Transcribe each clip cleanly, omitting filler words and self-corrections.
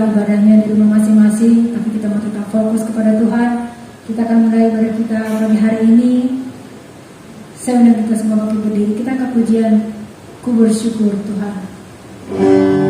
ibadahnya di rumah masing-masing, tapi kita mau tetap fokus kepada Tuhan. Kita akan mulai ibadah kita pagi hari ini. Saya undang kita semua bangkit berdiri. Kita angkat pujian, ku bersyukur Tuhan. Wow.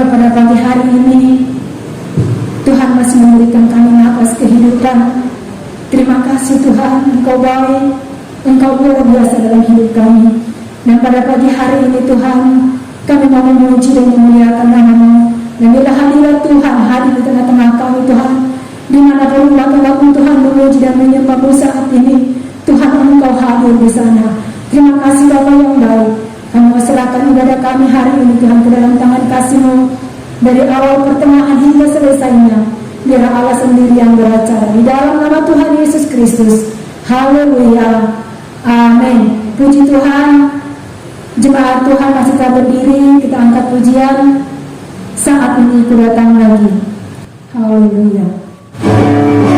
Kalau pada pagi hari ini Tuhan masih memberikan kami nafas kehidupan, terima kasih Tuhan, Engkau baik, Engkau luar biasa dalam hidup kami. Dan pada pagi hari ini Tuhan, kami mau memuji dan memuliakan nama-Mu. Dan bila hadirat Tuhan hadir di tengah-tengah kami Tuhan, dimanapun waktu Tuhan memuji dan menyembah-Mu saat ini, Tuhan Engkau hadir di sana. Terima kasih Bapa yang baik. Kami mau serahkan ibadah kami hari ini Tuhan ke dalam tangan kasih-Mu. Dari awal pertengahan hingga selesainya, biar Allah sendiri yang beracara. Di dalam nama Tuhan Yesus Kristus. Haleluya. Amin. Puji Tuhan. Jemaat Tuhan masih tak berdiri. Kita angkat pujian. Saat ini ku datang lagi. Haleluya. Raja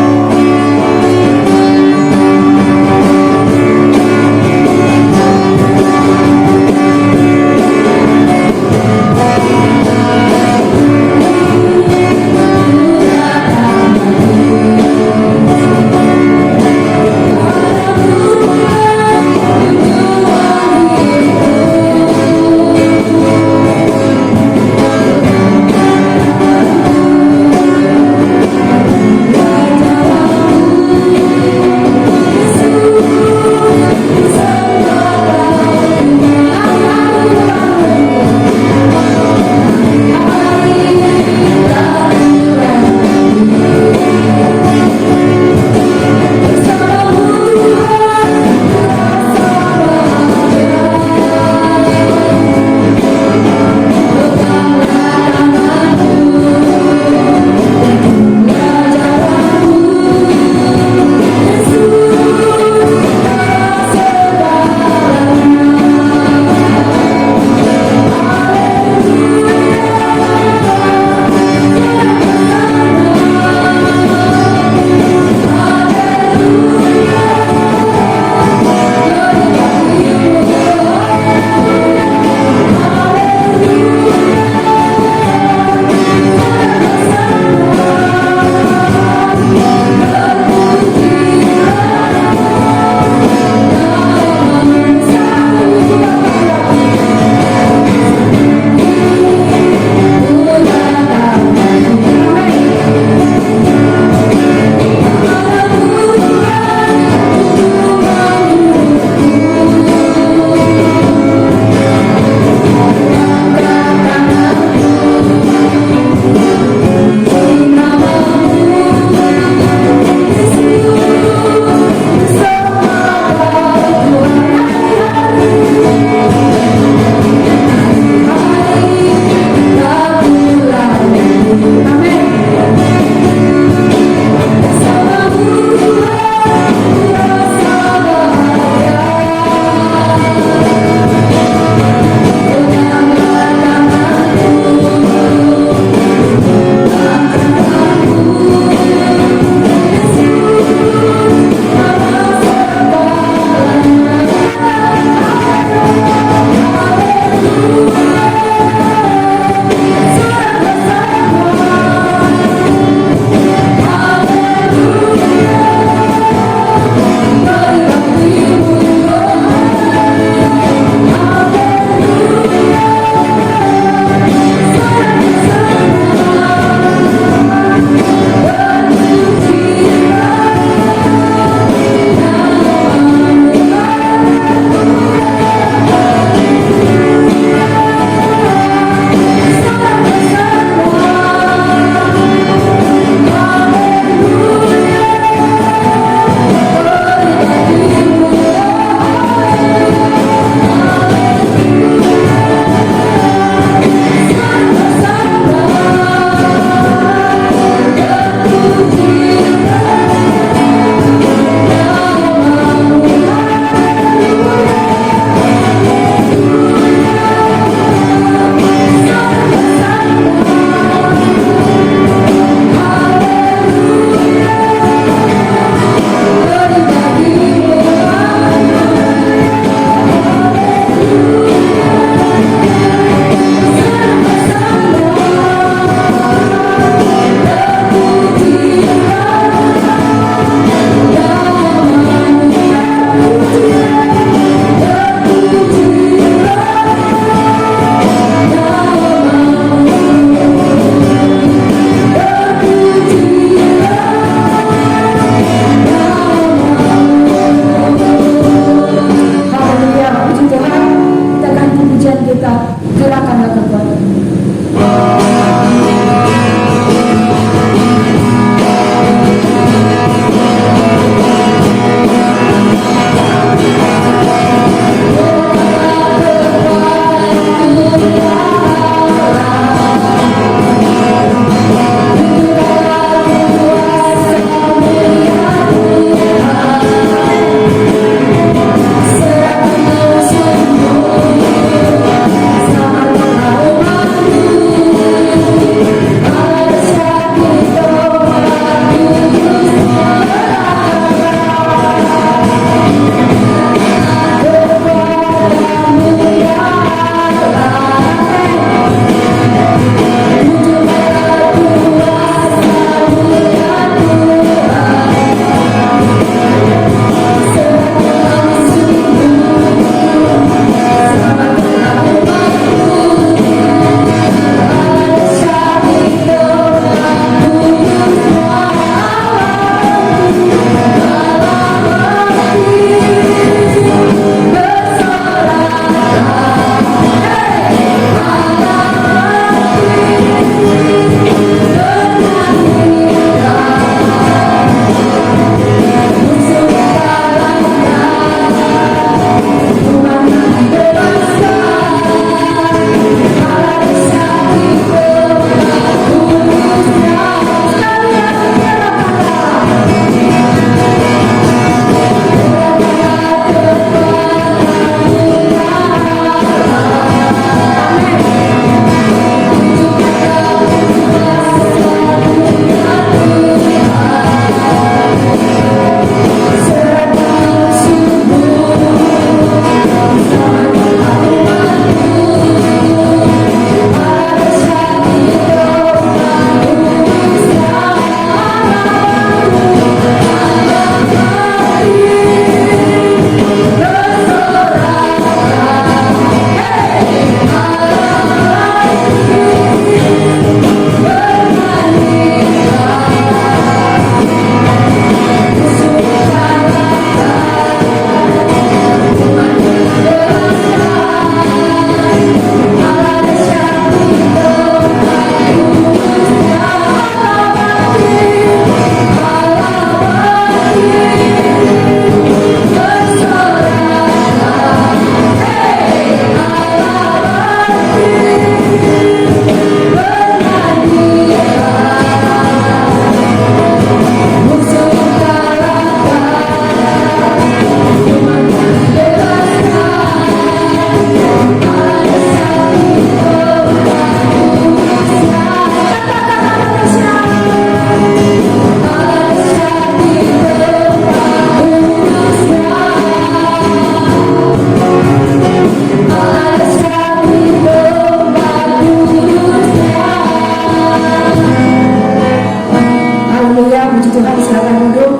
Tuhan, silakan duduk.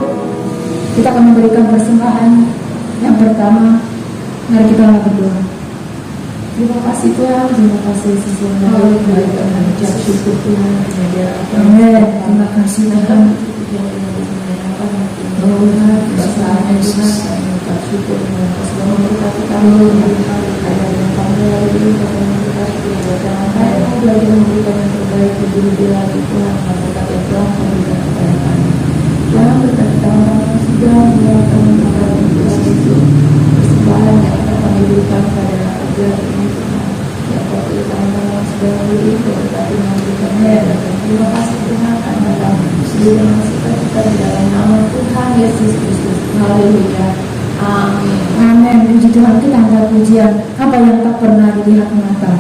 Kita akan memberikan persembahan. Yang pertama, mari kita berdoa. Terima kasih Tuhan, terima kasih sesungguhnya baik kami ucap syukur Tuhan. Amin. Terima kasih Tuhan. Bahasaannya Tuhan, kami ucap syukur Tuhan. Selamat berkati kami, ayah dan kami lagi kami berkati jangan kami lagi memberikan yang terbaik lebih lagi Tuhan. Berkat yang telah kami berikan kepada kami. Jangan berkati kami sudah melakukan kepada Tuhan itu persembahan yang akan kami berikan pada ajar ini Tuhan. Ya waktu kami memang sudah memberi berkati memberikannya. Terima kasih Tuhan karena kami sudah masukkan kita di dalam nama Tuhan Yesus Kristus. Haleluya. Amin. Amin. Puji Tuhan, kita angkat pujian apa yang tak pernah dilihat mata.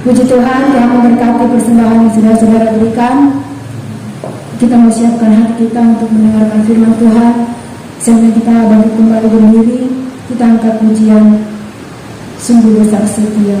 Puji Tuhan yang memberkati persembahan yang sudah saudara berikan. Kita mau siapkan hati kita untuk mendengarkan firman Tuhan. Sambil kita bangkit kembali berdiri, kita angkat pujian Sungguh Besar Setia.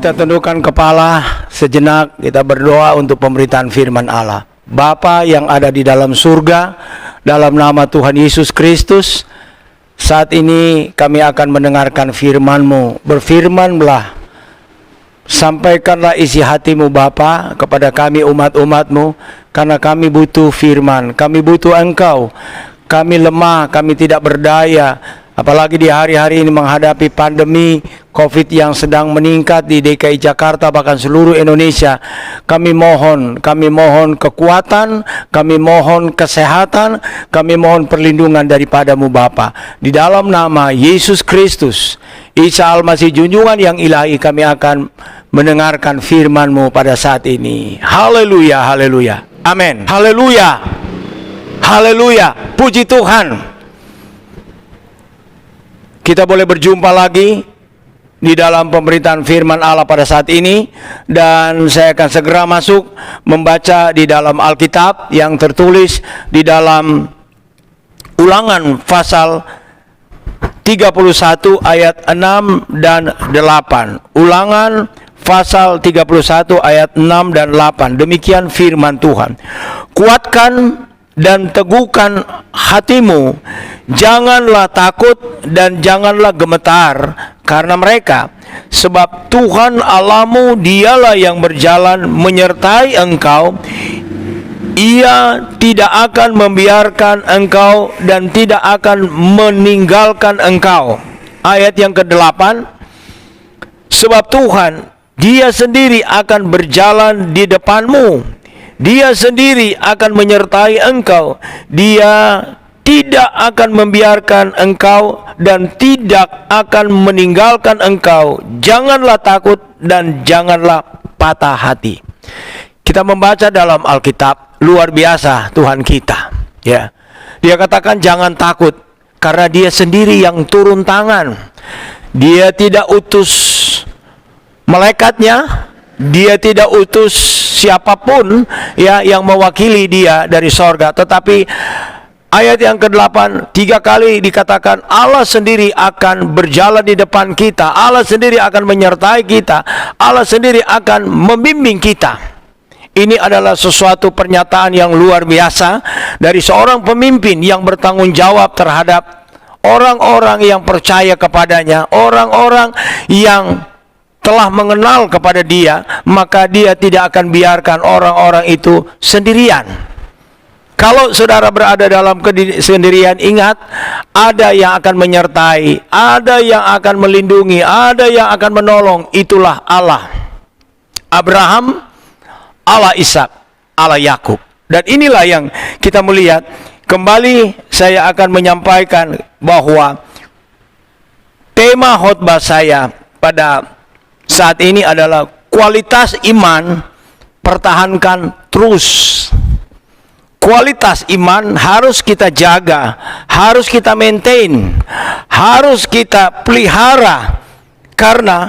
Kita tundukkan kepala sejenak, kita berdoa untuk pemberitaan firman Allah. Bapa yang ada di dalam surga, dalam nama Tuhan Yesus Kristus, saat ini kami akan mendengarkan firman-Mu. Berfirmanlah, sampaikanlah isi hati-Mu Bapa kepada kami umat-umat-Mu, karena kami butuh firman, kami butuh Engkau. Kami lemah, kami tidak berdaya, apalagi di hari-hari ini menghadapi pandemi COVID yang sedang meningkat di DKI Jakarta, bahkan seluruh Indonesia. Kami mohon kekuatan, kami mohon kesehatan, kami mohon perlindungan daripada-Mu Bapa. Di dalam nama Yesus Kristus, Isa Al-Masih junjungan yang ilahi, kami akan mendengarkan firman-Mu pada saat ini. Haleluya, haleluya. Amin. Haleluya. Haleluya. Puji Tuhan. Kita boleh berjumpa lagi di dalam pemberitaan firman Allah pada saat ini, dan saya akan segera masuk membaca di dalam Alkitab yang tertulis di dalam Ulangan pasal 31 ayat 6 dan 8. Ulangan pasal 31 ayat 6 dan 8. Demikian firman Tuhan. Kuatkan dan teguhkan hatimu, janganlah takut dan janganlah gemetar karena mereka, sebab Tuhan Allahmu dialah yang berjalan menyertai engkau. Ia tidak akan membiarkan engkau dan tidak akan meninggalkan engkau. Ayat yang ke-8, sebab Tuhan, Dia sendiri akan berjalan di depanmu, Dia sendiri akan menyertai engkau. Dia tidak akan membiarkan engkau dan tidak akan meninggalkan engkau. Janganlah takut dan janganlah patah hati. Kita membaca dalam Alkitab, luar biasa Tuhan kita. Ya, Dia katakan jangan takut karena Dia sendiri yang turun tangan. Dia tidak utus malaikatnya, Dia tidak utus siapapun ya yang mewakili Dia dari sorga. Tetapi ayat yang ke-8, 3 kali dikatakan Allah sendiri akan berjalan di depan kita, Allah sendiri akan menyertai kita, Allah sendiri akan membimbing kita. Ini adalah sesuatu pernyataan yang luar biasa dari seorang pemimpin yang bertanggung jawab terhadap orang-orang yang percaya kepadanya, orang-orang yang telah mengenal kepada Dia, maka Dia tidak akan biarkan orang-orang itu sendirian. Kalau saudara berada dalam kesendirian, ingat, ada yang akan menyertai, ada yang akan melindungi, ada yang akan menolong. Itulah Allah Abraham, Allah Ishak, Allah Yakub. Dan inilah yang kita melihat. Kembali saya akan menyampaikan bahwa tema khotbah saya pada saat ini adalah kualitas iman, pertahankan terus. Kualitas iman harus kita jaga, harus kita maintain, harus kita pelihara. Karena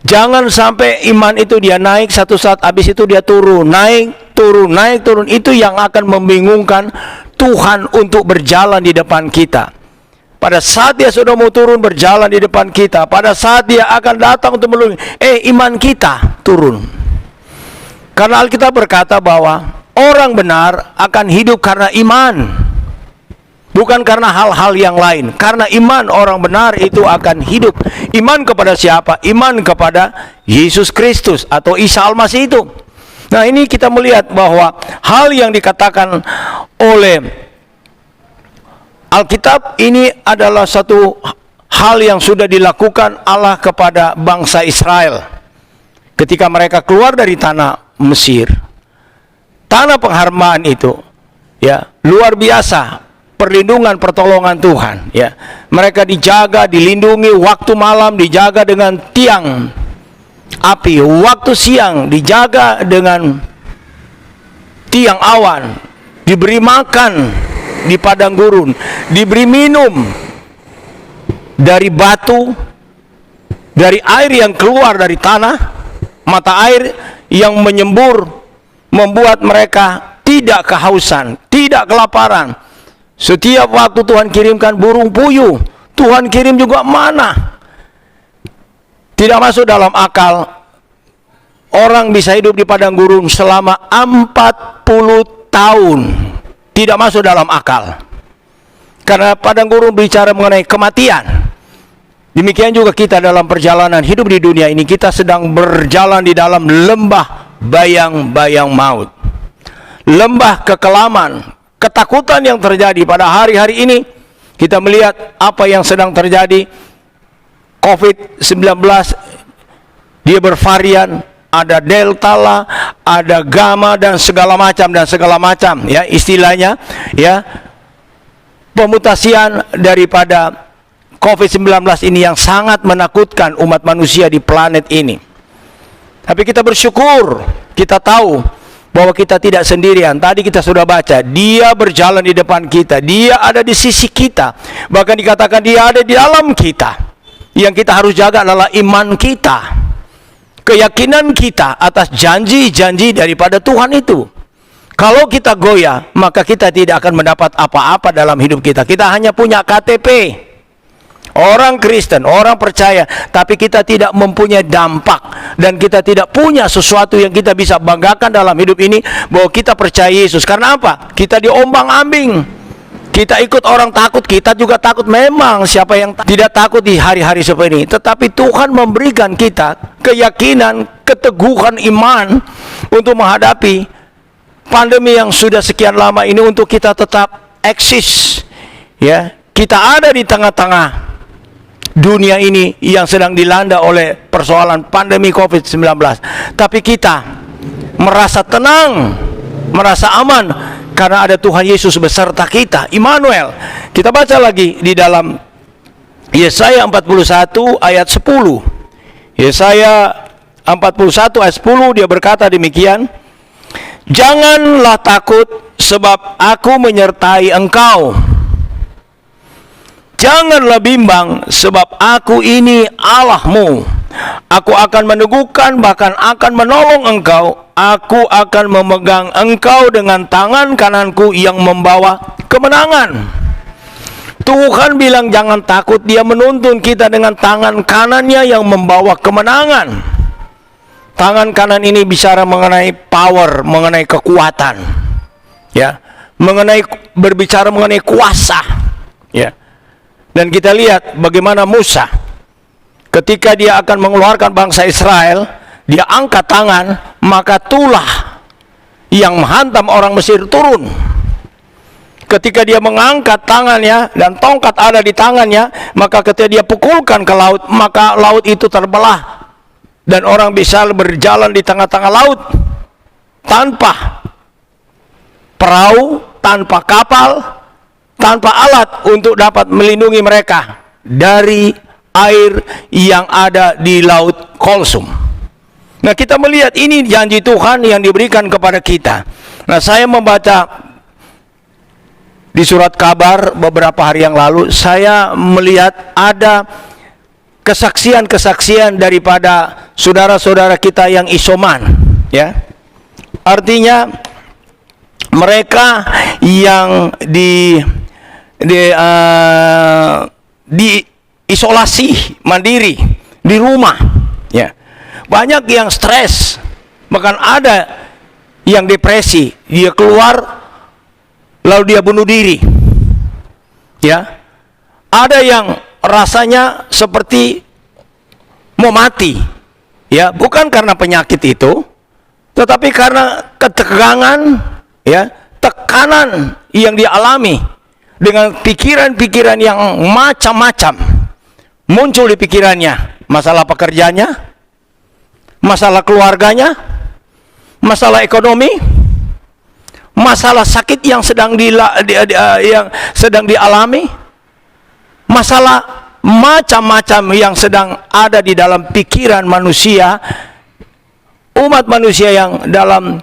jangan sampai iman itu dia naik, satu saat habis itu dia turun, naik, turun, naik, turun. Itu yang akan membingungkan Tuhan untuk berjalan di depan kita. Pada saat Dia sudah mau turun berjalan di depan kita, pada saat Dia akan datang untuk menolong, iman kita turun. Karena Alkitab berkata bahwa orang benar akan hidup karena iman, bukan karena hal-hal yang lain. Karena iman orang benar itu akan hidup. Iman kepada siapa? Iman kepada Yesus Kristus atau Isa Al-Masih itu. Nah, ini kita melihat bahwa hal yang dikatakan oleh Alkitab ini adalah satu hal yang sudah dilakukan Allah kepada bangsa Israel ketika mereka keluar dari tanah Mesir. Tanah pengharapan itu ya luar biasa, perlindungan pertolongan Tuhan ya. Mereka dijaga, dilindungi, waktu malam dijaga dengan tiang api, waktu siang dijaga dengan tiang awan, diberi makan di padang gurun, diberi minum dari batu, dari air yang keluar dari tanah, mata air yang menyembur, membuat mereka tidak kehausan, tidak kelaparan. Setiap waktu Tuhan kirimkan burung puyuh, Tuhan kirim juga manna. Tidak masuk dalam akal orang bisa hidup di padang gurun selama 40 tahun. Tidak masuk dalam akal. Karena padang gurun bicara mengenai kematian. Demikian juga kita dalam perjalanan hidup di dunia ini, kita sedang berjalan di dalam lembah bayang-bayang maut. Lembah kekelaman, ketakutan yang terjadi pada hari-hari ini. Kita melihat apa yang sedang terjadi. COVID-19 dia bervarian, ada delta lah, ada gamma dan segala macam ya istilahnya ya. Pemutasian daripada COVID-19 ini yang sangat menakutkan umat manusia di planet ini. Tapi kita bersyukur, kita tahu bahwa kita tidak sendirian. Tadi kita sudah baca, Dia berjalan di depan kita, Dia ada di sisi kita. Bahkan dikatakan Dia ada di dalam kita. Yang kita harus jaga adalah iman kita, keyakinan kita atas janji-janji daripada Tuhan itu. Kalau kita goyah, maka kita tidak akan mendapat apa-apa dalam hidup kita. Kita hanya punya KTP. Orang Kristen, orang percaya, tapi kita tidak mempunyai dampak. Dan kita tidak punya sesuatu yang kita bisa banggakan dalam hidup ini, bahwa kita percaya Yesus. Karena apa? Kita diombang-ambing. Kita ikut orang takut, kita juga takut. Memang siapa yang tidak takut di hari-hari seperti ini. Tetapi Tuhan memberikan kita keyakinan, keteguhan iman untuk menghadapi pandemi yang sudah sekian lama ini, untuk kita tetap eksis. Ya, kita ada di tengah-tengah dunia ini yang sedang dilanda oleh persoalan pandemi COVID-19. Tapi kita merasa tenang, merasa aman, karena ada Tuhan Yesus beserta kita, Immanuel. Kita baca lagi di dalam Yesaya 41 ayat 10. Yesaya 41 ayat 10, dia berkata demikian, "Janganlah takut, sebab aku menyertai engkau. Janganlah bimbang, sebab aku ini Allahmu. Aku akan meneguhkan, bahkan akan menolong engkau. Aku akan memegang engkau dengan tangan kananku yang membawa kemenangan." Tuhan bilang jangan takut. Dia menuntun kita dengan tangan kanannya yang membawa kemenangan. Tangan kanan ini bicara mengenai power, mengenai kekuatan, ya, berbicara mengenai kuasa, ya. Dan kita lihat bagaimana Musa, ketika dia akan mengeluarkan bangsa Israel, dia angkat tangan, maka tulah yang menghantam orang Mesir turun. Ketika dia mengangkat tangannya dan tongkat ada di tangannya, maka ketika dia pukulkan ke laut, maka laut itu terbelah dan orang bisa berjalan di tengah-tengah laut tanpa perahu, tanpa kapal, tanpa alat untuk dapat melindungi mereka dari air yang ada di laut Kulsum. Nah, kita melihat ini janji Tuhan yang diberikan kepada kita. Nah, saya membaca di surat kabar beberapa hari yang lalu, saya melihat ada kesaksian-kesaksian daripada saudara-saudara kita yang isoman, ya. Artinya mereka yang di isolasi mandiri di rumah, ya. Banyak yang stres, bahkan ada yang depresi, dia keluar lalu dia bunuh diri, ya. Ada yang rasanya seperti mau mati, ya, bukan karena penyakit itu, tetapi karena ketegangan, ya, tekanan yang dialami dengan pikiran-pikiran yang macam-macam muncul di pikirannya. Masalah pekerjaannya, masalah keluarganya, masalah ekonomi, masalah sakit yang sedang dialami, masalah macam-macam yang sedang ada di dalam pikiran manusia, umat manusia yang dalam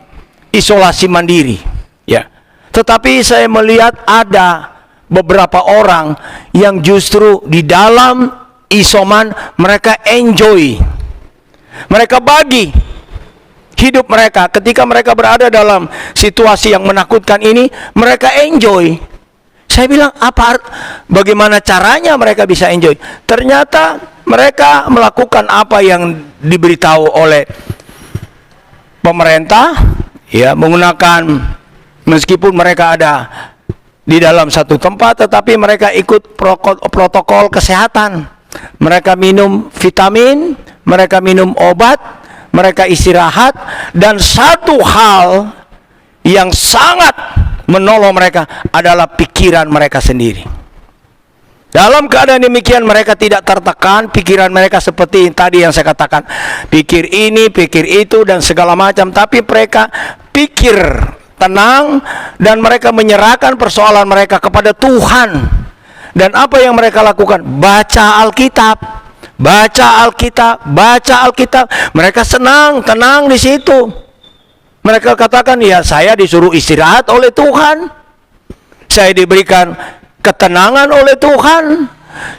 isolasi mandiri, ya. Tetapi saya melihat ada beberapa orang yang justru di dalam isoman mereka enjoy, mereka bagi hidup mereka. Ketika mereka berada dalam situasi yang menakutkan ini, mereka enjoy. Saya bilang, bagaimana caranya mereka bisa enjoy? Ternyata mereka melakukan apa yang diberitahu oleh pemerintah, ya, menggunakan, meskipun mereka ada di dalam satu tempat, tetapi mereka ikut protokol kesehatan. Mereka minum vitamin, mereka minum obat, mereka istirahat, dan satu hal yang sangat menolong mereka adalah pikiran mereka sendiri. Dalam keadaan demikian mereka tidak tertekan, pikiran mereka seperti tadi yang saya katakan, pikir ini, pikir itu, dan segala macam, tapi mereka pikir tenang, dan mereka menyerahkan persoalan mereka kepada Tuhan. Dan apa yang mereka lakukan? Baca Alkitab, baca Alkitab, baca Alkitab. Mereka senang, tenang di situ. Mereka katakan, ya, saya disuruh istirahat oleh Tuhan, saya diberikan ketenangan oleh Tuhan,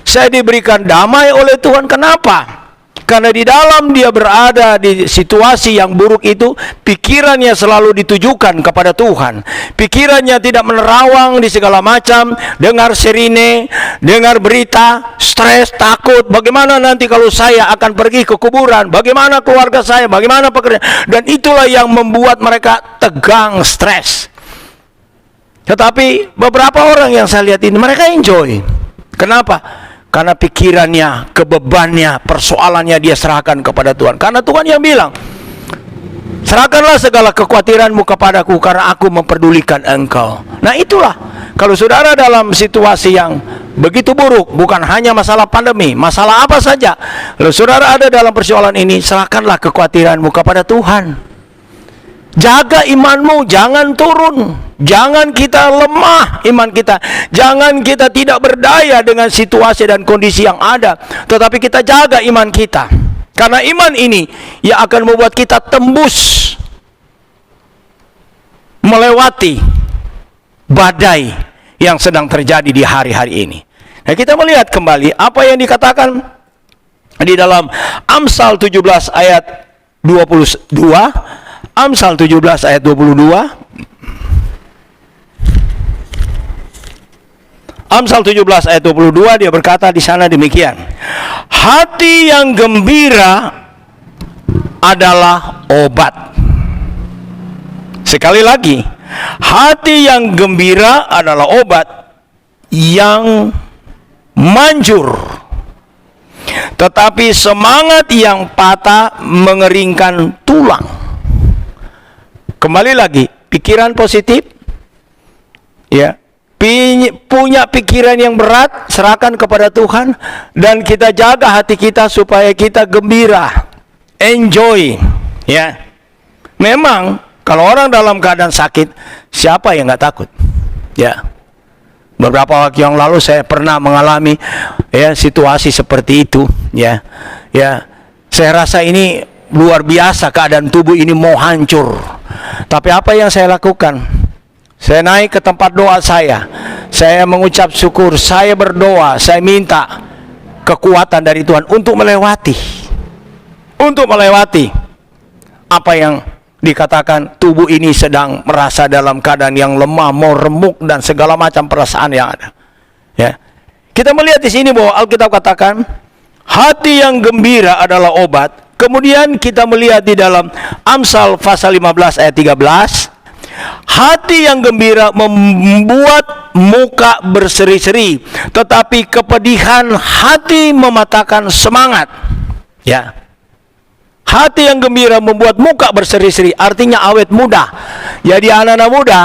saya diberikan damai oleh Tuhan. Kenapa? Karena di dalam dia berada di situasi yang buruk itu, pikirannya selalu ditujukan kepada Tuhan. Pikirannya tidak menerawang di segala macam, dengar sirine, dengar berita, stres, takut. Bagaimana nanti kalau saya akan pergi ke kuburan? Bagaimana keluarga saya? Bagaimana pekerjaan? Dan itulah yang membuat mereka tegang, stres. Tetapi beberapa orang yang saya lihat ini, mereka enjoy. Kenapa? Karena pikirannya, kebebannya, persoalannya dia serahkan kepada Tuhan. Karena Tuhan yang bilang, serahkanlah segala kekhawatiranmu kepadaku, karena aku memperdulikan engkau. Nah itulah, kalau saudara dalam situasi yang begitu buruk, bukan hanya masalah pandemi, masalah apa saja, kalau saudara ada dalam persoalan ini, serahkanlah kekhawatiranmu kepada Tuhan. Jaga imanmu, jangan turun. Jangan kita lemah iman kita. Jangan kita tidak berdaya dengan situasi dan kondisi yang ada. Tetapi kita jaga iman kita. Karena iman ini yang akan membuat kita tembus, melewati badai yang sedang terjadi di hari-hari ini. Nah, kita melihat kembali apa yang dikatakan di dalam Amsal 17 ayat 22. Amsal 17 ayat 22. Amsal 17 ayat 22, dia berkata di sana demikian. Hati yang gembira adalah obat. Sekali lagi, hati yang gembira adalah obat yang manjur. Tetapi semangat yang patah mengeringkan tulang. Kembali lagi, pikiran positif, ya, punya pikiran yang berat, serahkan kepada Tuhan, dan kita jaga hati kita supaya kita gembira, enjoy, ya. Memang kalau orang dalam keadaan sakit, siapa yang nggak takut, ya. Beberapa waktu yang lalu saya pernah mengalami, ya, situasi seperti itu, ya. Saya rasa ini luar biasa, keadaan tubuh ini mau hancur. Tapi apa yang saya lakukan? Saya naik ke tempat doa saya mengucap syukur, saya berdoa, saya minta kekuatan dari Tuhan untuk melewati apa yang dikatakan tubuh ini sedang merasa dalam keadaan yang lemah, mau remuk, dan segala macam perasaan yang ada. Ya, kita melihat di sini bahwa Alkitab katakan hati yang gembira adalah obat. Kemudian kita melihat di dalam Amsal pasal 15 ayat 13, hati yang gembira membuat muka berseri-seri, tetapi kepedihan hati mematahkan semangat. Ya, hati yang gembira membuat muka berseri-seri, artinya awet muda. Jadi anak-anak muda,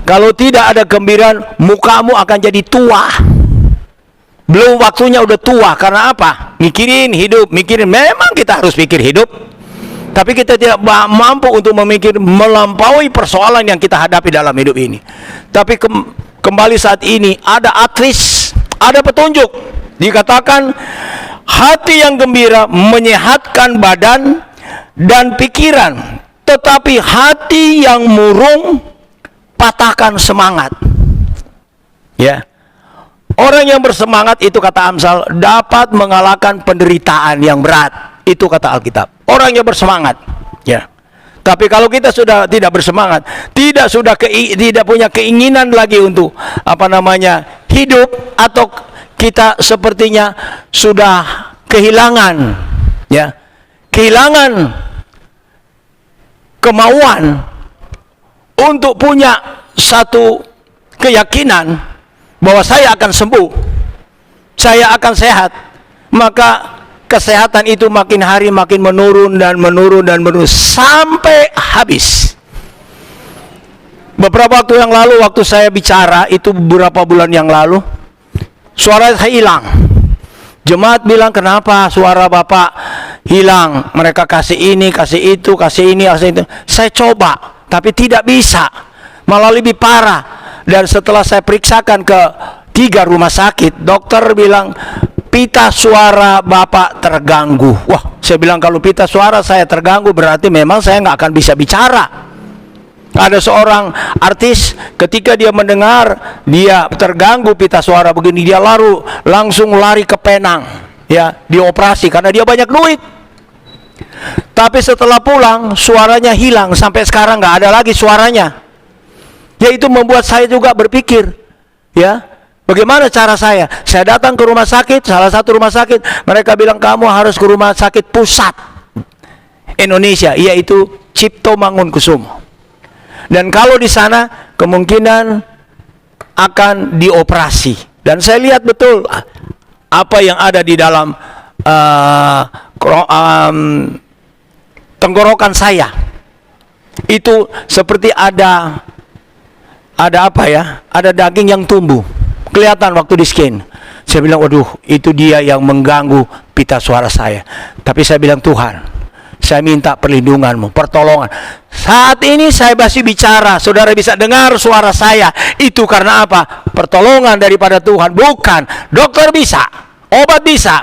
kalau tidak ada gembiraan, mukamu akan jadi tua. Belum waktunya udah tua. Karena apa? Mikirin hidup, memang kita harus pikir hidup, tapi kita tidak mampu untuk memikir melampaui persoalan yang kita hadapi dalam hidup ini. Tapi kembali saat ini ada aktris, ada petunjuk. Dikatakan hati yang gembira menyehatkan badan dan pikiran, tetapi hati yang murung patahkan semangat. Ya. Orang yang bersemangat itu, kata Amsal, dapat mengalahkan penderitaan yang berat. Itu kata Alkitab. Orang yang bersemangat, ya. Tapi kalau kita sudah tidak bersemangat, tidak punya keinginan lagi untuk hidup, atau kita sepertinya sudah kehilangan kemauan untuk punya satu keyakinan bahwa saya akan sembuh, saya akan sehat, maka kesehatan itu makin hari makin menurun sampai habis. Beberapa waktu yang lalu, waktu saya bicara itu beberapa bulan yang lalu, suara saya hilang. Jemaat bilang, kenapa suara Bapak hilang? Mereka kasih ini, kasih itu, kasih ini, kasih itu. Saya coba, tapi tidak bisa, malah lebih parah. Dan setelah saya periksakan ke 3 rumah sakit, dokter bilang pita suara Bapak terganggu. Wah, saya bilang kalau pita suara saya terganggu berarti memang saya nggak akan bisa bicara. Ada seorang artis ketika dia mendengar dia terganggu pita suara begini, dia langsung lari ke Penang, ya, dioperasi karena dia banyak duit. Tapi setelah pulang suaranya hilang, sampai sekarang nggak ada lagi suaranya. Ya, itu membuat saya juga berpikir, ya, bagaimana cara saya? Saya datang ke rumah sakit, salah satu rumah sakit, mereka bilang kamu harus ke rumah sakit pusat Indonesia, yaitu Cipto Mangunkusumo. Dan kalau di sana kemungkinan akan dioperasi. Dan saya lihat betul apa yang ada di dalam tenggorokan saya. Itu seperti ada ada daging yang tumbuh. Kelihatan waktu di scan. Saya bilang, waduh, itu dia yang mengganggu pita suara saya. Tapi saya bilang, Tuhan, saya minta perlindungan-Mu, pertolongan. Saat ini saya masih bicara, saudara bisa dengar suara saya. Itu karena apa? Pertolongan daripada Tuhan. Bukan, dokter bisa, obat bisa.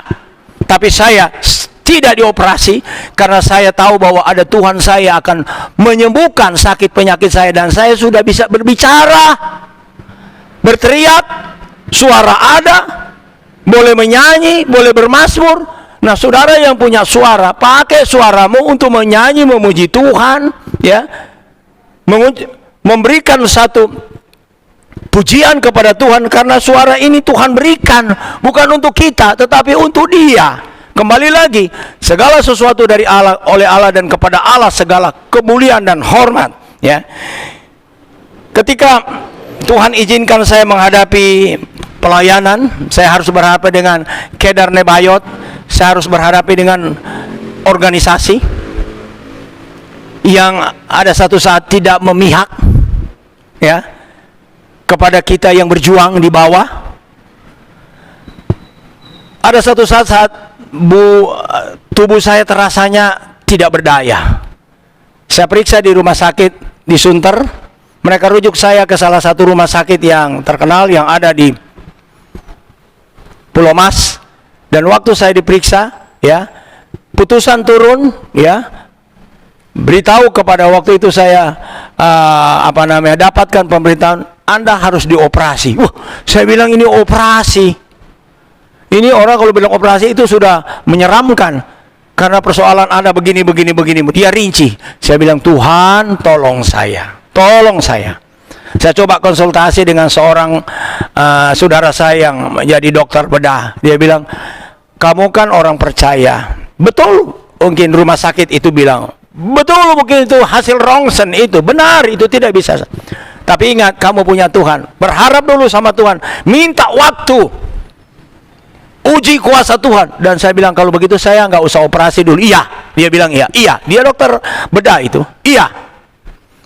Tapi saya tidak dioperasi karena saya tahu bahwa ada Tuhan saya akan menyembuhkan sakit penyakit saya. Dan saya sudah bisa berbicara, berteriak, suara ada, boleh menyanyi, boleh bermazmur. Nah, saudara yang punya suara, pakai suaramu untuk menyanyi, memuji Tuhan, ya, memberikan satu pujian kepada Tuhan, karena suara ini Tuhan berikan bukan untuk kita, tetapi untuk Dia. Kembali lagi, segala sesuatu dari Allah, oleh Allah, dan kepada Allah segala kemuliaan dan hormat, ya. Ketika Tuhan izinkan saya menghadapi pelayanan, saya harus berhadapan dengan Kedar Nebayot, saya harus berhadapan dengan organisasi yang ada satu saat tidak memihak, ya, kepada kita yang berjuang di bawah. Ada satu saat tubuh saya terasanya tidak berdaya. Saya periksa di rumah sakit di Sunter. Mereka rujuk saya ke salah satu rumah sakit yang terkenal yang ada di Pulau Mas. Dan waktu saya diperiksa, ya, putusan turun, ya, beritahu kepada waktu itu saya dapatkan pemberitahuan, Anda harus dioperasi. Saya bilang, ini operasi. Ini orang kalau bilang operasi itu sudah menyeramkan, karena persoalan Anda begini. Dia rinci. Saya bilang, Tuhan, tolong saya. Tolong saya. Saya coba konsultasi dengan seorang saudara saya yang menjadi dokter bedah. Dia bilang, kamu kan orang percaya. Betul, mungkin rumah sakit itu bilang, betul, mungkin itu hasil rongsen itu. Benar, itu tidak bisa. Tapi ingat, kamu punya Tuhan. Berharap dulu sama Tuhan. Minta waktu. Uji kuasa Tuhan. Dan saya bilang, kalau begitu saya nggak usah operasi dulu. Iya. Dia bilang iya. Iya. Dia dokter bedah itu. Iya.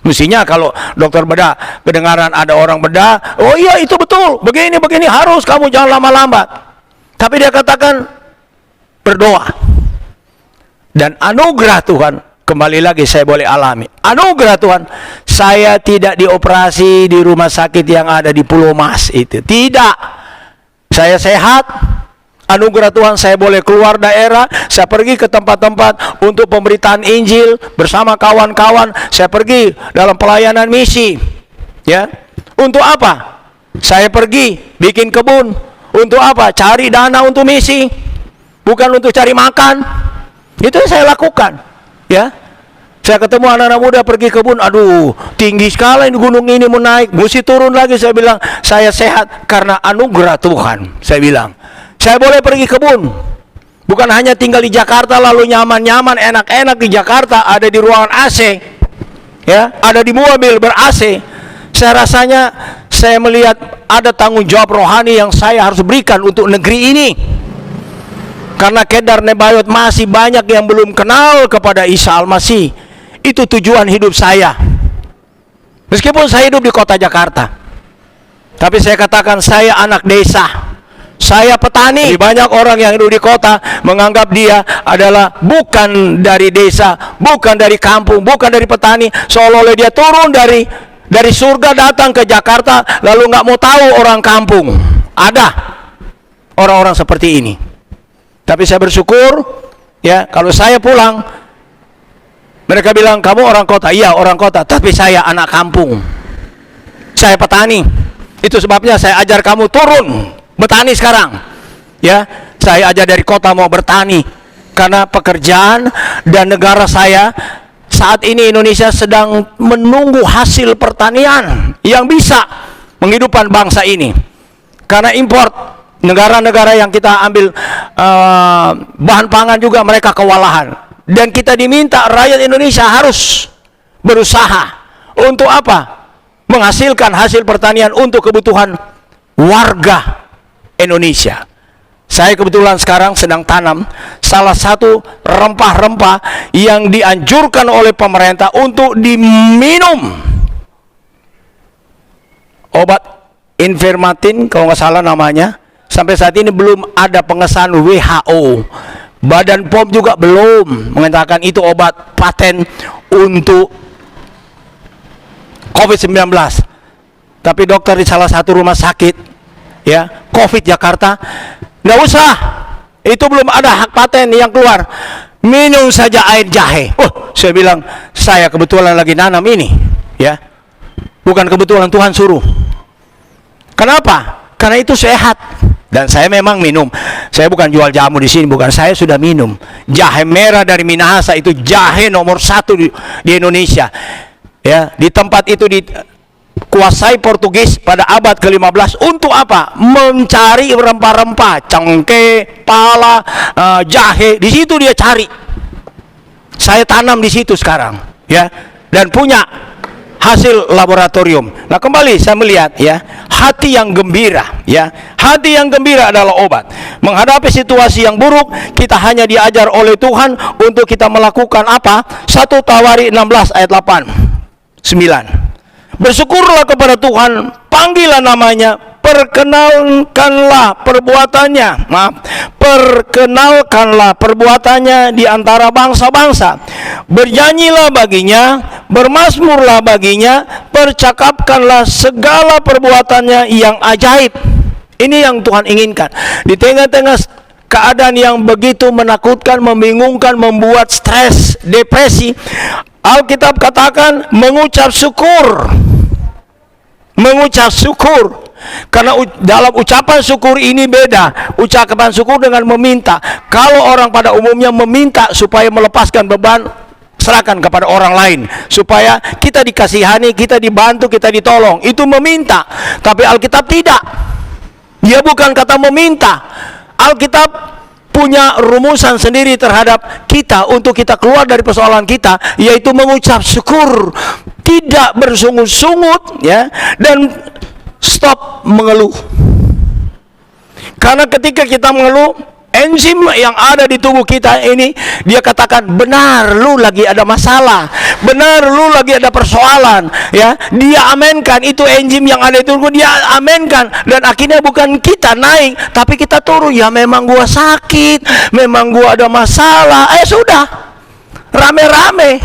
Mestinya kalau dokter bedah kedengaran ada orang bedah, oh iya itu betul, begini harus, kamu jangan lama-lambat. Tapi dia katakan berdoa. Dan anugerah Tuhan, kembali lagi saya boleh alami anugerah Tuhan, saya tidak dioperasi di rumah sakit yang ada di Pulau Mas itu. Tidak. Saya sehat. Anugerah Tuhan, saya boleh keluar daerah, saya pergi ke tempat-tempat untuk pemberitaan Injil bersama kawan-kawan. Saya pergi dalam pelayanan misi, ya. Untuk apa? Saya pergi bikin kebun. Untuk apa? Cari dana untuk misi, bukan untuk cari makan. Itu yang saya lakukan, ya. Saya ketemu anak-anak muda pergi kebun, aduh tinggi sekali gunung ini, mau naik, mesti turun lagi. Saya bilang, saya sehat karena anugerah Tuhan. Saya bilang, saya boleh pergi kebun. Bukan hanya tinggal di Jakarta lalu nyaman-nyaman, enak-enak di Jakarta, ada di ruangan AC, ya, ada di mobil ber-AC. Saya rasanya, saya melihat ada tanggung jawab rohani yang saya harus berikan untuk negeri ini. Karena Kedar Nebayot masih banyak yang belum kenal kepada Isa Al-Masih. Itu tujuan hidup saya. Meskipun saya hidup di kota Jakarta, tapi saya katakan saya anak desa. Saya petani. Banyak orang yang hidup di kota menganggap dia adalah bukan dari desa, bukan dari kampung, bukan dari petani. Seolah-olah dia turun dari surga datang ke Jakarta lalu nggak mau tahu orang kampung. Ada orang-orang seperti ini. Tapi saya bersyukur, ya, kalau saya pulang, mereka bilang, kamu orang kota. Iya, orang kota, tapi saya anak kampung. Saya petani. Itu sebabnya saya ajar kamu turun bertani sekarang. Ya, saya ajar dari kota mau bertani. Karena pekerjaan dan negara saya saat ini Indonesia sedang menunggu hasil pertanian yang bisa menghidupkan bangsa ini. Karena import, negara-negara yang kita ambil bahan pangan juga mereka kewalahan. Dan kita diminta rakyat Indonesia harus berusaha untuk apa? Menghasilkan hasil pertanian untuk kebutuhan warga Indonesia. Saya kebetulan sekarang sedang tanam salah satu rempah-rempah yang dianjurkan oleh pemerintah untuk diminum. Obat Invermatin kalau nggak salah namanya. Sampai saat ini belum ada pengesahan WHO. Badan POM juga belum mengatakan itu obat paten untuk COVID-19. Tapi dokter di salah satu rumah sakit, ya, COVID Jakarta, nggak usah, itu belum ada hak paten yang keluar. Minum saja air jahe. Oh, saya bilang, saya kebetulan lagi nanam ini, ya, bukan kebetulan Tuhan suruh. Kenapa? Karena itu sehat. Dan saya memang minum. Saya bukan jual jamu di sini, bukan. Saya sudah minum jahe merah dari Minahasa, itu jahe nomor 1 di Indonesia. Ya, di tempat itu dikuasai Portugis pada abad ke-15 untuk apa? Mencari rempah-rempah, cengkeh, pala, jahe. Di situ dia cari. Saya tanam di situ sekarang, ya, dan punya hasil laboratorium. Nah, kembali saya melihat, ya, hati yang gembira, ya, hati yang gembira adalah obat. Menghadapi situasi yang buruk, kita hanya diajar oleh Tuhan untuk kita melakukan apa? 1 Tawari 16 ayat 8, 9. Bersyukurlah kepada Tuhan, panggilah namanya, perkenalkanlah perbuatannya. Perkenalkanlah perbuatannya di antara bangsa-bangsa. Bernyanyilah baginya, bermazmurlah baginya, percakapkanlah segala perbuatannya yang ajaib. Ini yang Tuhan inginkan. Di tengah-tengah keadaan yang begitu menakutkan, membingungkan, membuat stres, depresi, Alkitab katakan mengucap syukur. Mengucap syukur. Karena dalam ucapan syukur ini beda. Ucapan syukur dengan meminta. Kalau orang pada umumnya meminta supaya melepaskan beban, serahkan kepada orang lain, supaya kita dikasihani, kita dibantu, kita ditolong. Itu meminta. Tapi Alkitab tidak. Dia bukan kata meminta. Alkitab punya rumusan sendiri terhadap kita untuk kita keluar dari persoalan kita, yaitu mengucap syukur, tidak bersungut-sungut, ya, dan stop mengeluh. Karena ketika kita mengeluh, enzim yang ada di tubuh kita ini, dia katakan, benar lu lagi ada masalah, benar lu lagi ada persoalan, ya, dia amenkan. Itu enzim yang ada di tubuh dia amenkan, dan akhirnya bukan kita naik, tapi kita turun. Ya memang gua sakit, memang gua ada masalah, sudah rame-rame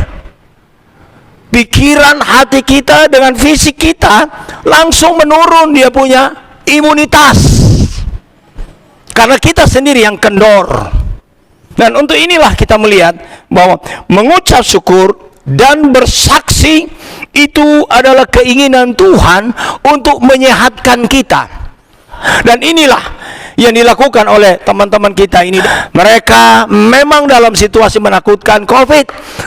pikiran hati kita dengan fisik kita langsung menurun, dia punya imunitas. Karena kita sendiri yang kendor. Dan untuk inilah kita melihat bahwa mengucap syukur dan bersaksi itu adalah keinginan Tuhan untuk menyehatkan kita. Dan inilah yang dilakukan oleh teman-teman kita ini. Mereka memang dalam situasi menakutkan COVID,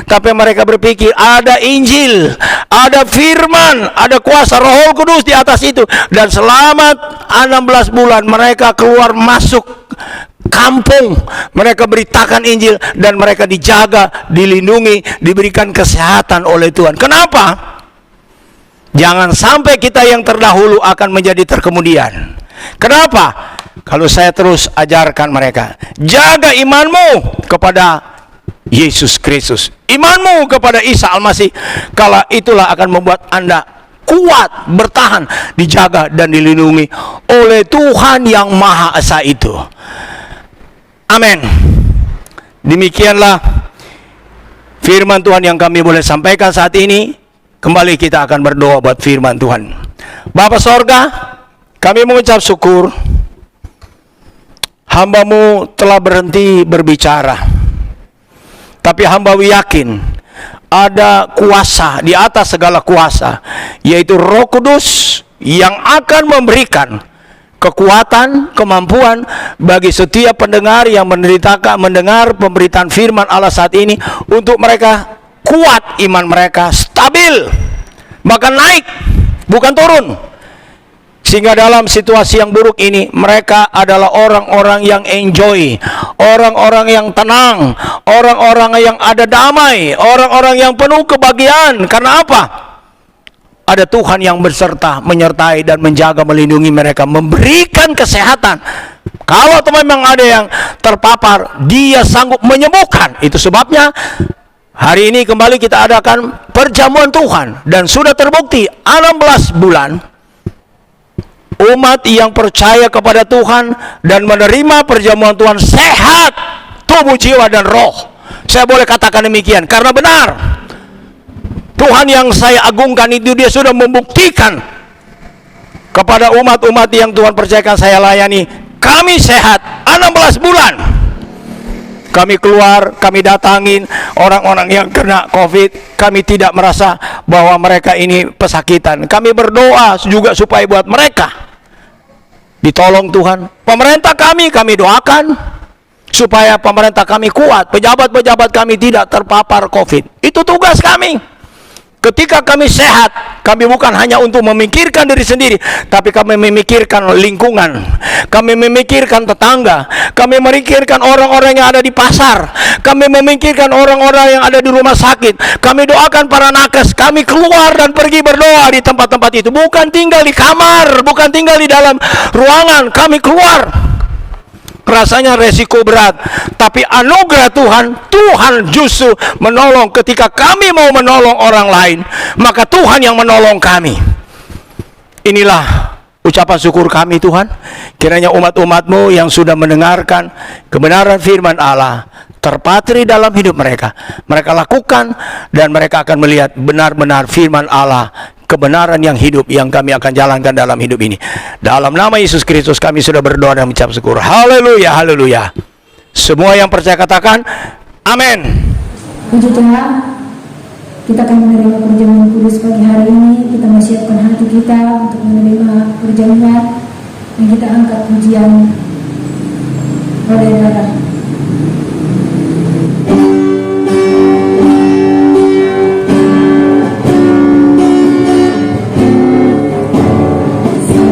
tapi mereka berpikir ada Injil, ada firman, ada kuasa Roh Kudus di atas itu. Dan selama 16 bulan mereka keluar masuk kampung, mereka beritakan Injil, dan mereka dijaga, dilindungi, diberikan kesehatan oleh Tuhan. Kenapa? Jangan sampai kita yang terdahulu akan menjadi terkemudian. Kenapa? Kalau saya terus ajarkan mereka, jaga imanmu kepada Yesus Kristus, imanmu kepada Isa Al-Masih. Kalau itulah akan membuat Anda kuat, bertahan, dijaga dan dilindungi oleh Tuhan yang Maha Esa itu. Amin. Demikianlah firman Tuhan yang kami boleh sampaikan saat ini. Kembali kita akan berdoa buat firman Tuhan. Bapa sorga, kami mengucap syukur, hamba-Mu telah berhenti berbicara, tapi hamba yakin ada kuasa di atas segala kuasa, yaitu Roh Kudus yang akan memberikan kekuatan, kemampuan bagi setiap pendengar yang mendengar pemberitaan firman Allah saat ini, untuk mereka kuat iman mereka, stabil, bahkan naik, bukan turun. Sehingga dalam situasi yang buruk ini, mereka adalah orang-orang yang enjoy, orang-orang yang tenang, orang-orang yang ada damai, orang-orang yang penuh kebahagiaan. Karena apa? Ada Tuhan yang berserta, menyertai dan menjaga, melindungi mereka, memberikan kesehatan. Kalau memang ada yang terpapar, Dia sanggup menyembuhkan. Itu sebabnya hari ini kembali kita adakan perjamuan Tuhan, dan sudah terbukti 16 bulan umat yang percaya kepada Tuhan dan menerima perjamuan Tuhan sehat tubuh, jiwa, dan roh. Saya boleh katakan demikian karena benar, Tuhan yang saya agungkan itu, Dia sudah membuktikan kepada umat-umat yang Tuhan percayakan saya layani. Kami sehat 16 bulan. Kami keluar, kami datangin orang-orang yang kena COVID. Kami tidak merasa bahwa mereka ini pesakitan. Kami berdoa juga supaya buat mereka ditolong Tuhan. Pemerintah kami doakan supaya pemerintah kami kuat, pejabat-pejabat kami tidak terpapar COVID. Itu tugas kami. Ketika kami sehat, kami bukan hanya untuk memikirkan diri sendiri, tapi kami memikirkan lingkungan, kami memikirkan tetangga, kami memikirkan orang-orang yang ada di pasar, kami memikirkan orang-orang yang ada di rumah sakit. Kami doakan para nakes, kami keluar dan pergi berdoa di tempat-tempat itu. Bukan tinggal di kamar, bukan tinggal di dalam ruangan, kami keluar. Rasanya resiko berat, tapi anugerah Tuhan justru menolong. Ketika kami mau menolong orang lain, maka Tuhan yang menolong kami. Inilah ucapan syukur kami, Tuhan. Kiranya umat-umat-Mu yang sudah mendengarkan kebenaran firman Allah terpatri dalam hidup mereka, mereka lakukan, dan mereka akan melihat benar-benar firman Allah, kebenaran yang hidup yang kami akan jalankan dalam hidup ini. Dalam nama Yesus Kristus kami sudah berdoa dan mengucap syukur. Haleluya, haleluya. Semua yang percaya katakan amin. Puji Tuhan, kita akan menerima perjamuan kudus pagi hari ini. Kita mempersiapkan hati kita untuk menerima perjamuan, dan kita angkat pujian oleh darah. Semua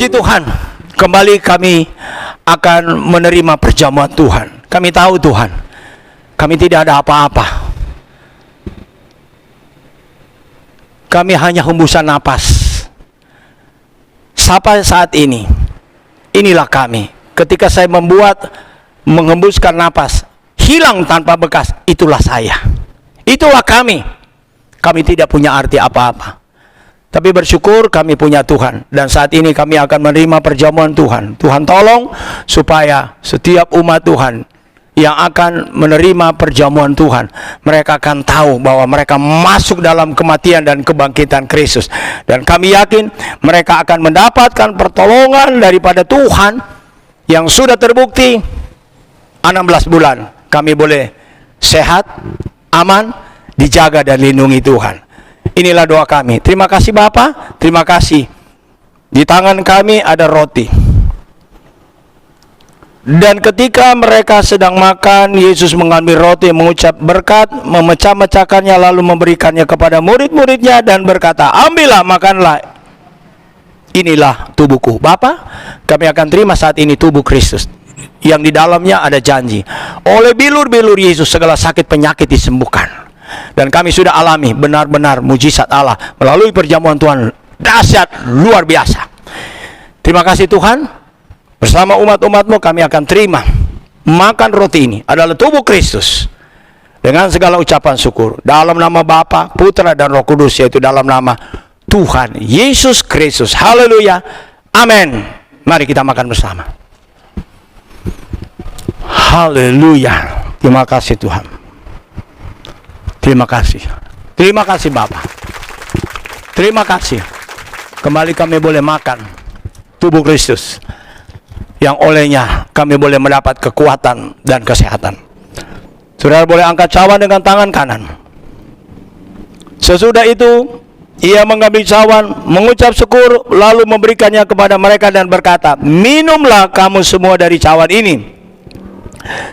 Puji Tuhan, kembali kami akan menerima perjamuan Tuhan. Kami tahu Tuhan, kami tidak ada apa-apa. Kami hanya hembusan napas. Sampai saat ini, inilah kami. Ketika saya menghembuskan napas, hilang tanpa bekas, itulah saya. Itulah kami. Kami tidak punya arti apa-apa. Tapi bersyukur kami punya Tuhan. Dan saat ini kami akan menerima perjamuan Tuhan. Tuhan tolong supaya setiap umat Tuhan yang akan menerima perjamuan Tuhan, mereka akan tahu bahwa mereka masuk dalam kematian dan kebangkitan Kristus. Dan kami yakin mereka akan mendapatkan pertolongan daripada Tuhan yang sudah terbukti 16 bulan. Kami boleh sehat, aman, dijaga dan lindungi Tuhan. Inilah doa kami. Terima kasih Bapa, terima kasih. Di tangan kami ada roti. Dan ketika mereka sedang makan, Yesus mengambil roti, mengucap berkat, memecah-mecahkannya, lalu memberikannya kepada murid-muridnya dan berkata, ambillah, makanlah. Inilah tubuhku. Bapa, kami akan terima saat ini tubuh Kristus, yang di dalamnya ada janji. Oleh bilur-bilur Yesus segala sakit penyakit disembuhkan. Dan kami sudah alami benar-benar mujizat Allah melalui perjamuan Tuhan dahsyat luar biasa. Terima kasih Tuhan. Bersama umat-umat-Mu kami akan terima makan roti ini adalah tubuh Kristus dengan segala ucapan syukur dalam nama Bapa, Putra dan Roh Kudus, yaitu dalam nama Tuhan Yesus Kristus. Haleluya. Amin. Mari kita makan bersama. Haleluya. Terima kasih Tuhan. Terima kasih. Terima kasih Bapa. Terima kasih. Kembali kami boleh makan tubuh Kristus, yang olehnya kami boleh mendapat kekuatan dan kesehatan. Saudara boleh angkat cawan dengan tangan kanan. Sesudah itu, ia mengambil cawan, mengucap syukur, lalu memberikannya kepada mereka dan berkata, minumlah kamu semua dari cawan ini.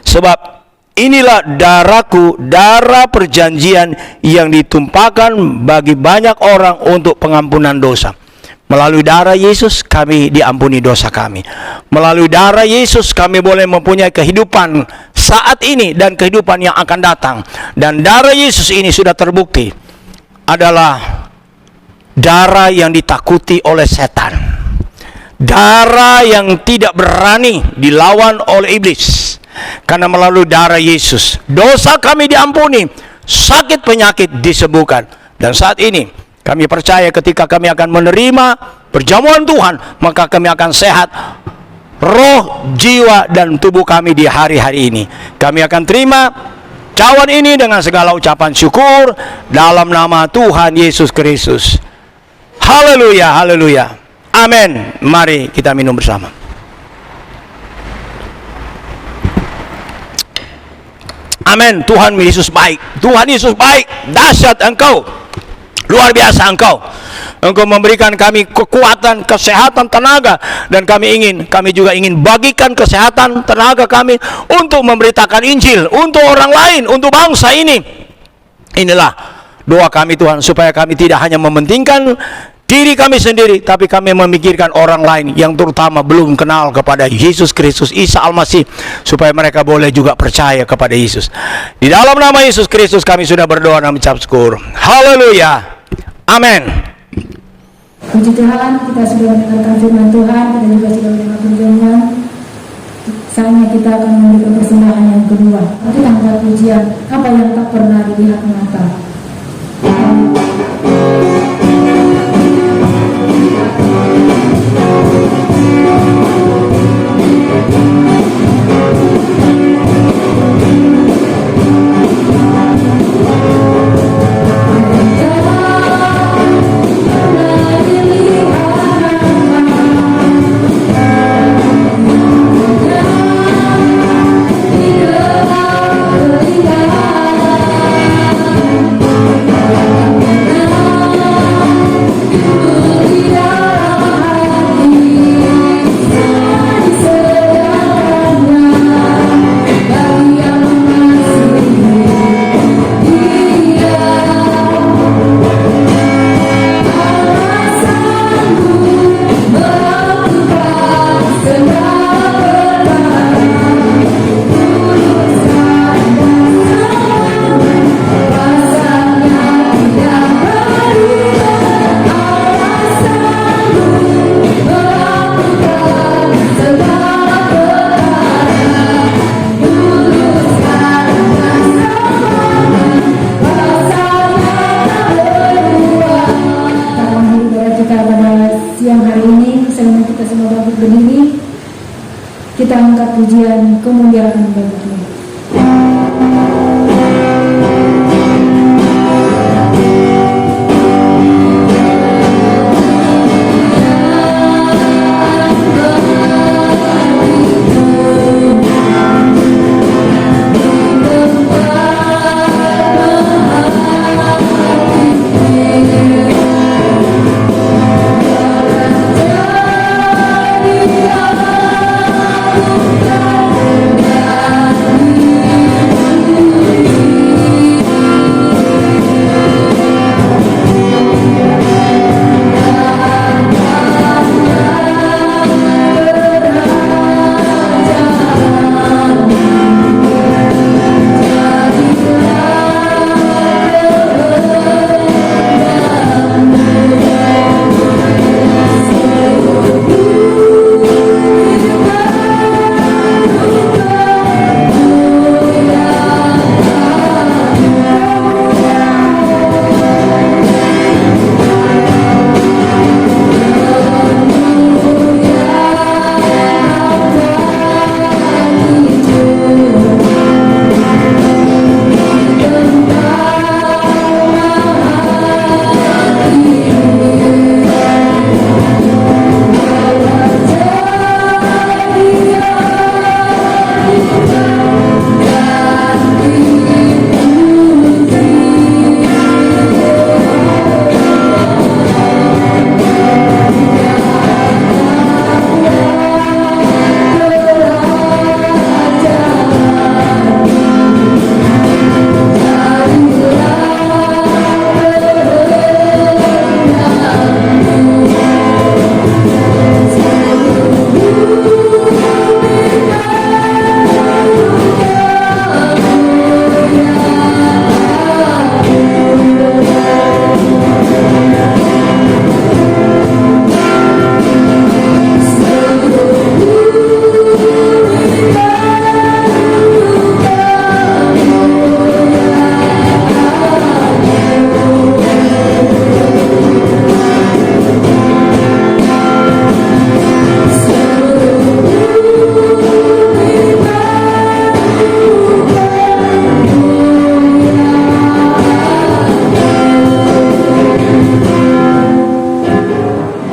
Sebab inilah darahku, darah perjanjian yang ditumpahkan bagi banyak orang untuk pengampunan dosa. Melalui darah Yesus kami diampuni dosa kami. Melalui darah Yesus kami boleh mempunyai kehidupan saat ini dan kehidupan yang akan datang. Dan darah Yesus ini sudah terbukti adalah darah yang ditakuti oleh setan. Darah yang tidak berani dilawan oleh iblis. Karena melalui darah Yesus dosa kami diampuni, sakit penyakit disembuhkan. Dan saat ini kami percaya ketika kami akan menerima perjamuan Tuhan, maka kami akan sehat roh, jiwa, dan tubuh kami di hari-hari ini. Kami akan terima cawan ini dengan segala ucapan syukur dalam nama Tuhan Yesus Kristus. Haleluya, haleluya. Amin. Mari kita minum bersama. Amin. Tuhan Yesus baik. Tuhan Yesus baik. Dahsyat Engkau. Luar biasa Engkau. Engkau memberikan kami kekuatan, kesehatan, tenaga. Dan kami juga ingin bagikan kesehatan, tenaga kami untuk memberitakan Injil untuk orang lain, untuk bangsa ini. Inilah doa kami Tuhan, supaya kami tidak hanya mementingkan diri kami sendiri, tapi kami memikirkan orang lain yang terutama belum kenal kepada Yesus Kristus, Isa Al-Masih, supaya mereka boleh juga percaya kepada Yesus. Di dalam nama Yesus Kristus kami sudah berdoa dan mengucap syukur. Haleluya. Amin. Puji Tuhan, kita sudah mendengarkan firman Tuhan, kita juga sudah mendengar perjamuan. Saatnya kita akan memberikan persembahan yang kedua. Kita angkat pujian, apa yang tak pernah dilihat mata. Thank you. Kita angkat pujian kemuliaan bagi Tuhan.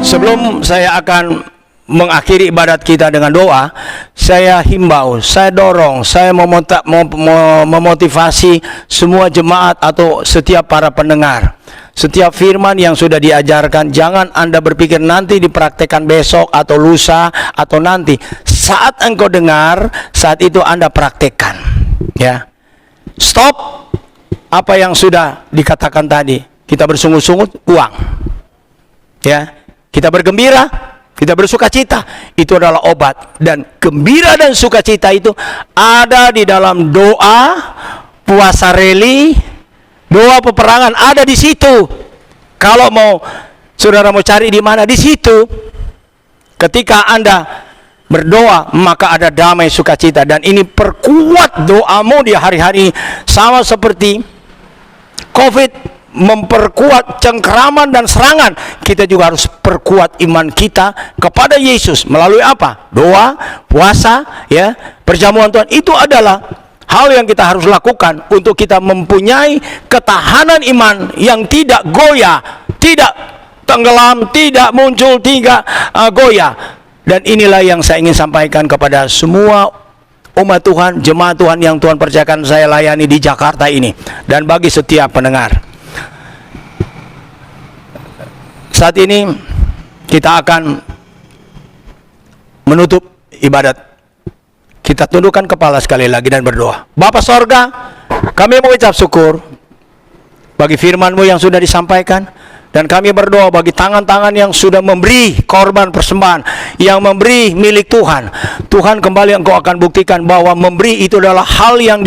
Sebelum saya akan mengakhiri ibadat kita dengan doa, saya himbau, saya dorong, saya memotivasi semua jemaat atau setiap para pendengar. Setiap firman yang sudah diajarkan, jangan Anda berpikir nanti dipraktekkan besok atau lusa atau nanti. Saat engkau dengar, saat itu Anda praktekkan. Ya, stop apa yang sudah dikatakan tadi. Kita bersungut-sungut, buang. Ya, kita bergembira, kita bersuka cita, itu adalah obat. Dan gembira dan sukacita itu ada di dalam doa, puasa reli, doa peperangan, ada di situ. Kalau mau saudara mau cari di mana, di situ. Ketika Anda berdoa, maka ada damai sukacita. Dan ini perkuat doamu di hari-hari, sama seperti COVID memperkuat cengkeraman dan serangan. Kita juga harus perkuat iman kita kepada Yesus melalui apa? Doa, puasa, ya, perjamuan Tuhan. Itu adalah hal yang kita harus lakukan untuk kita mempunyai ketahanan iman yang tidak goyah, tidak tenggelam, tidak muncul, tidak goyah. Dan inilah yang saya ingin sampaikan kepada semua umat Tuhan, jemaat Tuhan yang Tuhan percayakan saya layani di Jakarta ini, dan bagi setiap pendengar. Saat ini kita akan menutup ibadat. Kita tundukkan kepala sekali lagi dan berdoa. Bapa sorga, kami mengucap syukur bagi firman-Mu yang sudah disampaikan. Dan kami berdoa bagi tangan-tangan yang sudah memberi korban persembahan, yang memberi milik Tuhan. Tuhan, kembali Engkau akan buktikan bahwa memberi itu adalah hal yang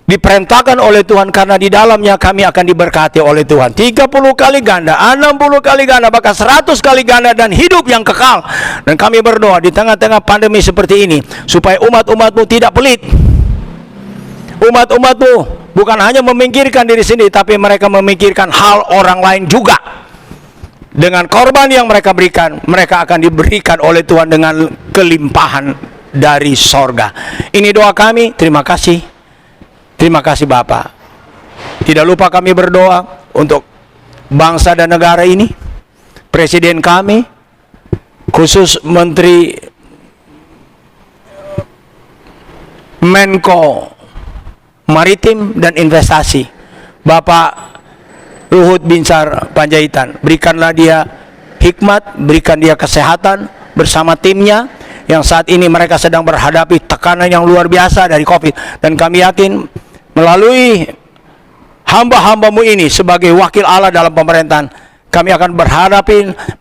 diperintahkan oleh Tuhan, karena di dalamnya kami akan diberkati oleh Tuhan. 30 kali ganda, 60 kali ganda, bahkan 100 kali ganda, dan hidup yang kekal. Dan kami berdoa di tengah-tengah pandemi seperti ini, supaya umat-umat-Mu tidak pelit. Umat-umat-Mu bukan hanya memikirkan diri sendiri, tapi mereka memikirkan hal orang lain juga. Dengan korban yang mereka berikan, mereka akan diberikan oleh Tuhan dengan kelimpahan dari sorga. Ini doa kami. Terima kasih. Terima kasih Bapak. Tidak lupa kami berdoa untuk bangsa dan negara ini, Presiden kami, khusus Menteri Menko Maritim dan Investasi, Bapak Luhut Binsar Panjaitan. Berikanlah dia hikmat, berikan dia kesehatan bersama timnya yang saat ini mereka sedang berhadapi tekanan yang luar biasa dari COVID. Dan kami yakin melalui hamba-hambamu ini sebagai wakil Allah dalam pemerintahan, kami akan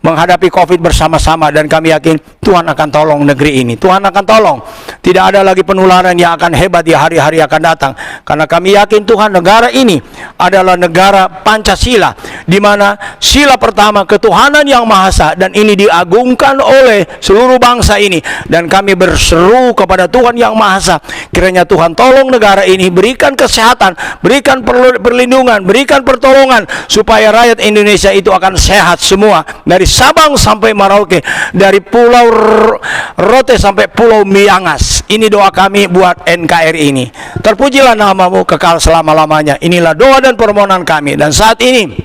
menghadapi COVID bersama-sama, dan kami yakin Tuhan akan tolong negeri ini. Tuhan akan tolong. Tidak ada lagi penularan yang akan hebat di hari-hari akan datang. Karena kami yakin Tuhan, negara ini adalah negara Pancasila, di mana sila pertama ketuhanan yang Maha Esa, dan ini diagungkan oleh seluruh bangsa ini. Dan kami berseru kepada Tuhan yang Maha Esa, kiranya Tuhan tolong negara ini, berikan kesehatan, berikan perlindungan, berikan pertolongan, supaya rakyat Indonesia itu akan sehat semua, dari Sabang sampai Merauke, dari Pulau Rote sampai Pulau Miangas. Ini doa kami buat NKRI ini. Terpujilah namamu kekal selama-lamanya. Inilah doa dan permohonan kami. Dan saat ini,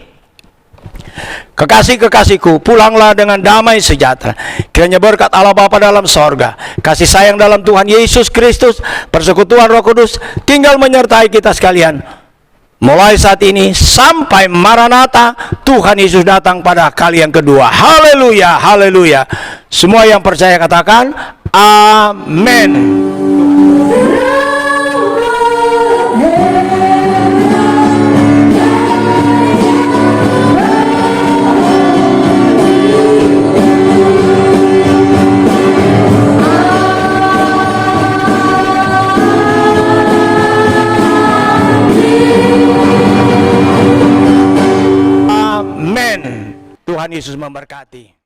kekasih-kekasihku, pulanglah dengan damai sejahtera. Kiranya berkat Allah Bapa dalam sorga, kasih sayang dalam Tuhan Yesus Kristus, persekutuan Roh Kudus tinggal menyertai kita sekalian, mulai saat ini sampai Maranatha, Tuhan Yesus datang pada kali yang kedua. Haleluya, haleluya. Semua yang percaya katakan amin. Tuhan Yesus memberkati.